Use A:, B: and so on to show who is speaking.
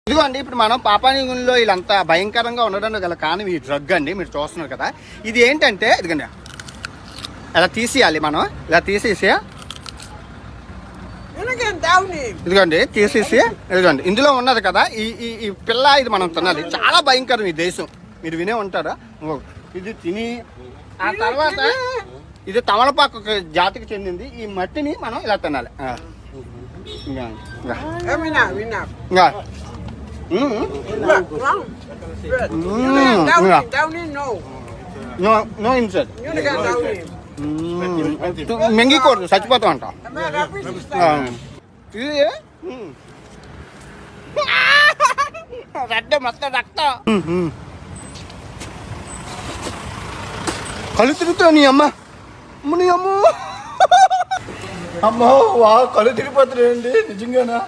A: ఇదిగోండి ఇప్పుడు మనం పాపానిగునిలో వీళ్ళంతా భయంకరంగా ఉండడానికి గల కారణం ఈ డ్రగ్ అండి. మీరు చూస్తున్నారు కదా, ఇది ఏంటంటే ఇదిగండి ఇలా తీసేయాలి. మనం ఇలా తీసేసి ఇదిగోండి తీసేసి ఇదిగోండి ఇందులో ఉన్నది కదా ఈ పిల్ల, ఇది మనం తినాలి. చాలా భయంకరం ఈ దేశం, మీరు వినే ఉంటారా. ఇది తిని ఆ తర్వాత ఇది తమలపాకు జాతికి చెందింది. ఈ మట్టిని మనం ఇలా తినాలి. మెంగికూడదు, చచ్చిపోతాం అంట. ఇది రక్తం మొత్తం రక్తం కళ్ళు తిరుగుతావు నీ అమ్మ. నీ అమ్మ అమ్మో వా కళ్ళు తిరిగిపోతున్నాయండి నిజంగానా.